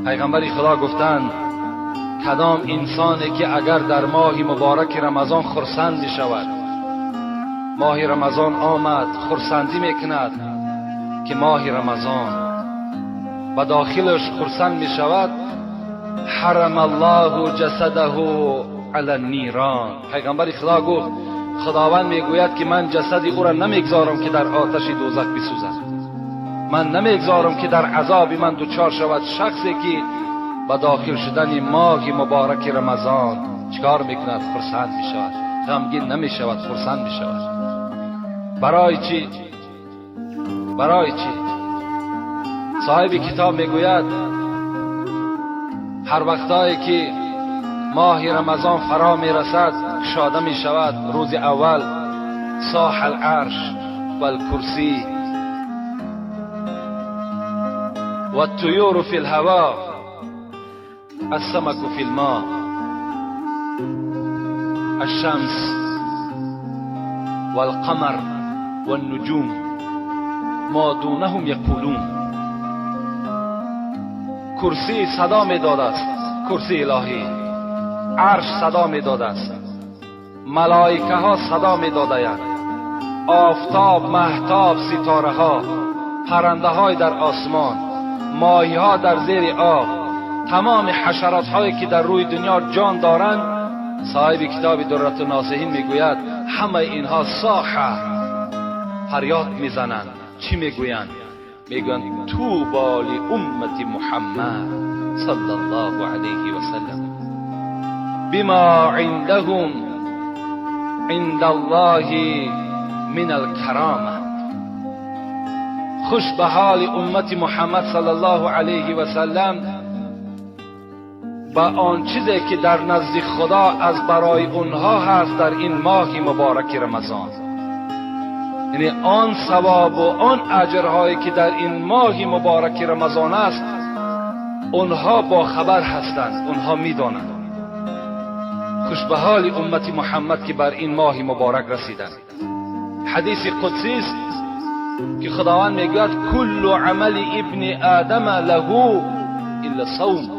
پیغمبر خدا گفتند کدام انسانی که اگر در ماه مبارک رمضان خرسند شود، ماه رمضان آمد خرسندی میکند که ماه رمضان و داخلش خرسند می شود، حرم الله جسده علی النیران. پیغمبر خدا گفت خداوند میگوید که من جسد او را نمیگذارم که در آتش دوزخ بسوزد، من نمیگذارم که در عذاب من دوچار شود شخصی که با داخل شدن ماه مبارک رمضان چیکار میکند؟ خرسند میشود، غمگین نمیشود، خرسند میشود. برای چی؟ برای چی؟ صاحب کتاب میگوید هر وقتایی که ماه رمضان فرا میرسد کشاده میشود، روز اول صاح العرش و الکرسی و الطیور فی الهوا السمك فی الماء الشمس والقمر والنجوم ما دونهم یقولون. کرسی صدا میداده است، کرسی الهی، عرش صدا میداده است، ملائکه ها صدا میدادند، آفتاب، مهتاب، ستاره ها، پرنده های در آسمان، ماهی ها در زیر آب، تمام حشرات هایی که در روی دنیا جان دارند. صاحب کتاب درة الناصحین میگوید همه اینها صاحه فریاد میزنند. چی میگویند؟ میگویند طوبی لامت محمد صلی الله علیه و سلم بما عندهم عند الله من الکرامه. خوش به حال امت محمد صلی الله علیه و سلم با آن چیزی که در نزد خدا از برای اونها هست در این ماه مبارک رمضان. یعنی آن ثواب و آن اجرهایی که در این ماه مبارک رمضان است اونها با خبر هستند، اونها میدانند. خوش به حال امت محمد که بر این ماه مبارک رسیدند. حدیث قدسی است که خداوند میگوید کل عمل ابن آدم له الا صوم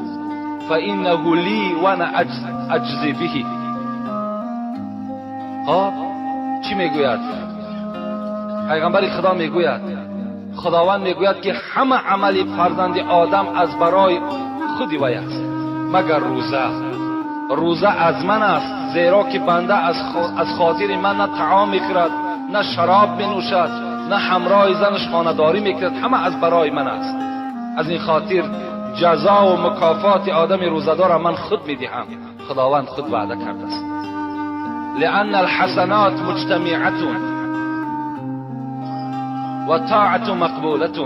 فانه لی وانا اجزی به. چی میگوید؟ پیغمبر خدا میگوید، خداوند میگوید که همه عمل فرزند آدم از برای خودی وی است مگر روزه. روزه از من است، زیرا که بنده از خاطر من نه طعام میخورد، نه شراب مینوشد، نه همراه زنش خانه‌داری میکرد، همه از برای من است. از این خاطر جزا و مکافات آدم روزه‌دار من خود میدهم. خداوند خود وعده کرده است لأن الحسنات مجتمعة و طاعت مقبولة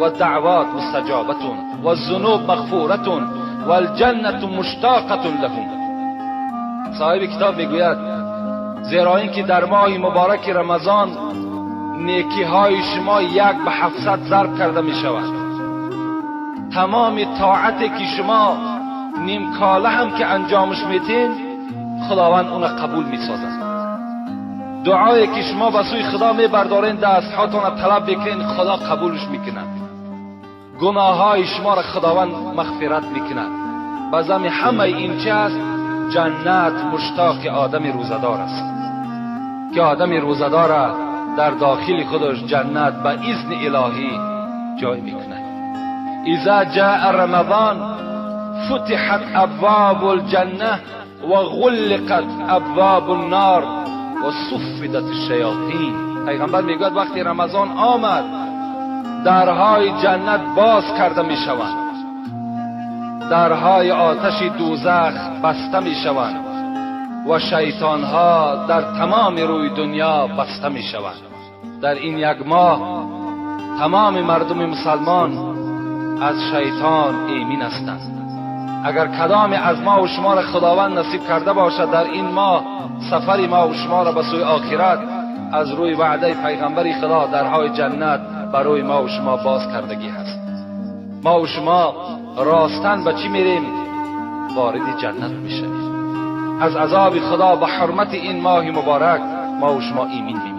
و دعوات مستجابة و الذنوب مغفورة و الجنة مشتاقة لهم. صاحب کتاب میگوید زیرا اینکه در ماه مبارک رمضان نیکی های شما 1 به 700 ضرب کرده می شود. تمام طاعتی که شما نیم کاله هم که انجامش میتین خداوند اون قبول میسازد. دعایی که شما به سوی خدا میبردارین، دست هاتون طلب بکنین، خدا قبولش میکند. گناه های شما را خداوند مغفرت میکند. بازم همه این چه است؟ جنت مشتاق آدم روزدار است که آدم روزدار در داخل خودش جنت به اذن الهی جای میکنه. اذا جاء رمضان فتحت ابواب الجنه و غلقت ابواب النار و صفدت الشیاطین. پیغمبر میگوید وقتی رمضان آمد درهای جنت باز کرده میشوند، درهای آتش دوزخ بسته میشوند و شیطان ها در تمام روی دنیا بسته میشوند. در این 1 ماه تمام مردم مسلمان از شیطان ایمن هستند. اگر کدام از ما و شما را خداوند نصیب کرده باشد در این ماه سفر ما و شما را به سوی آخرت، از روی وعده پیغمبر خدا درهای جنت برای ما و شما باز کردگی هست. ما و شما راستن به چی میریم؟ وارد جنت میشیم. از عذاب خدا به حرمت این ماه مبارک ما و شما ایمن میشیم.